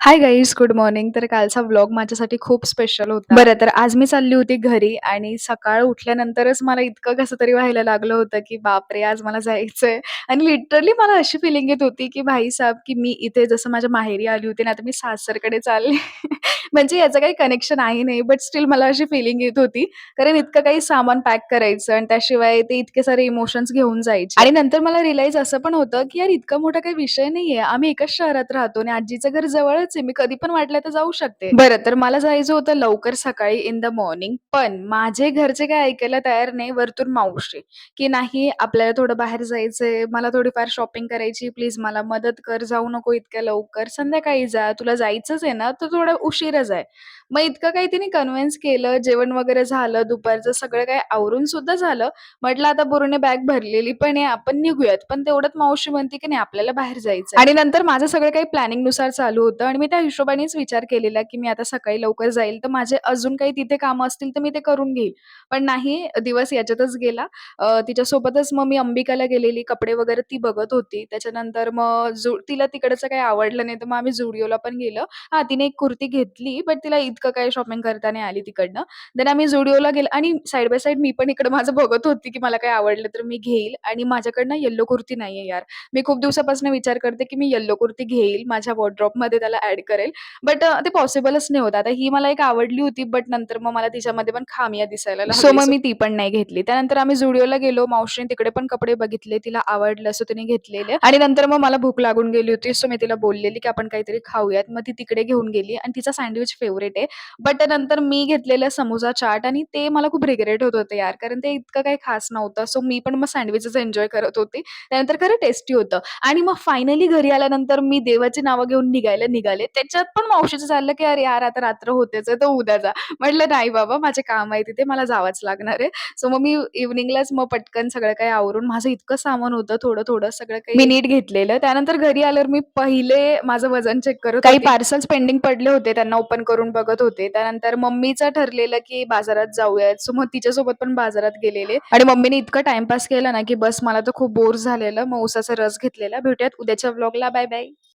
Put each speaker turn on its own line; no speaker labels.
Hi guys, good morning. तर कालचा vlog माझ्यासाठी खूप स्पेशल होता. बरं, तर आज मी चालली होती घरी आणि सकाळ उठल्यानंतरच मला इतकं कसं तरी व्हायला लागलं होतं, की बापरे! आज मला जायचंय आणि लिटरली मला अशी फिलिंग येत होती, की भाई साहब, की मी इथे जसं माझ्या माहेरी आली होती ना, आता मी सासरकडे चालले. म्हणजे याचं काही कनेक्शन आहे नाही, बट स्टिल मला अशी फिलिंग येत होती. कारण इतकं काही सामान पॅक करायचं आणि त्याशिवाय ते इतके सारे इमोशन्स घेऊन जायचे आणि नंतर मला रिअलाईज असं पण होतं, की यार इतका मोठा काही विषय नाहीये. आम्ही एकाच शहरात राहतो आणि आजीचं घर जवळच आहे. मी कधी पण वाटलं तर जाऊ शकते. बरं, तर मला जायचं होतं लवकर सकाळी इन द मॉर्निंग. पण माझे घरचे काय ऐकायला तयार नाही. वरतून मावशी, की "नाही, आपल्याला थोडं बाहेर जायचंय. मला थोडीफार शॉपिंग करायची. प्लीज मला मदत कर. जाऊ नको इतक्या लवकर. संध्याकाळी जा. तुला जायचंच आहे ना, तर थोडं उशिरा जाय." मग इतकं काही तिने कन्व्हिन्स केलं. जेवण वगैरे झालं. दुपारचं सगळं काही आवरून सुद्धा झालं. म्हटलं आता पूर्ण बॅग भरलेली पण आहे, आपण निघूयात. पण तेवढ्यात मावशी म्हणते, की "नाही, आपल्याला बाहेर जायचंय." आणि नंतर माझं सगळं काही प्लॅनिंगनुसार चालू होतं आणि मी त्या हिशोबानेच विचार केलेला, की मी आता सकाळी लवकर जाईल, तर माझे अजून काही तिथे कामं असतील, तर मी ते करून घेईल. पण नाही, दिवस याच्यातच गेला. तिच्यासोबतच मग मी अंबिकाला गेलेली, कपडे वगैरे ती बघत होती. त्याच्यानंतर मग तिला तिकडचं काही आवडलं नाही, तर मग आम्ही Zudioला पण गेलो. हां, तिने एक कुर्ती घेतली, बट तिला इतकं काही शॉपिंग करता नाही आली तिकडनं. देन आम्ही Zudioला गेलो आणि साइड बाय साइड मी पण इकडं माझं बघत होती, की मला काही आवडलं तर मी घेईल आणि माझ्याकडनं येलो कुर्ती नाहीये यार. मी खूप दिवसापासून विचार करते, की मी येलो कुर्ती घेईल, माझ्या वॉर्डरोबमध्ये त्याला ॲड करेल. बट ते पॉसिबलच नाही होत. आता ही मला एक आवडली होती, बट नंतर मग मला तिच्यामध्ये पण खामिया दिसायला लागली. सो मग मी ती पण नाही घेतली. त्यानंतर आम्ही Zudioला गेलो. मावशीने तिकडे पण कपडे बघितले. तिला आवडलं सो तिने घेतलेले आणि नंतर मग मला भूक लागून गेली होती. सो मी तिला बोललेली, की आपण काहीतरी खाऊयात. मग ती तिकडे घेऊन गेली आणि तिचा सँडविच फेव्हरेट आहे. बट नंतर मी घेतलेलं समोसा चाट आणि ते मला खूप रिग्रेट होत होतं यार, कारण ते इतकं काही खास नव्हतं. सो मी पण मग सँडविचच एन्जॉय करत होते. त्यानंतर खरं टेस्टी होतं आणि मग फायनली घरी आल्यानंतर मी देवाची नावं घेऊन निघाले. त्याच्यात पण मावशीचं चाललं, की "अरे यार, आता रात्र होतेच आहे, तर उद्या जा." म्हटलं, "नाही बाबा, माझे काम आहे तिथे, मला जावंच लागणार आहे." सो मग मी इव्हनिंगलाच मग पटकन सगळं काही आवरून माझं इतकं सामान होतं थोडं-थोडं सगळं काही मी नीट घेतलेलं. त्यानंतर घरी आल्यावर मी पहिले माझं वजन चेक करत काही होते. पार्सल्स पेंडिंग पडले होते, त्यांना ओपन करून बघत होते. त्यानंतर मम्मीचं ठरलेलं, की बाजारात जाऊयात. सो मग तिच्यासोबत पण बाजारात गेलेले आणि मम्मीने इतका टाईमपास केला ना, की बस मला तर खूप बोर झालेलं. मग उसाचा रस घेतलेला. भेटूयात उद्याच्या व्लॉगला. Bye bye.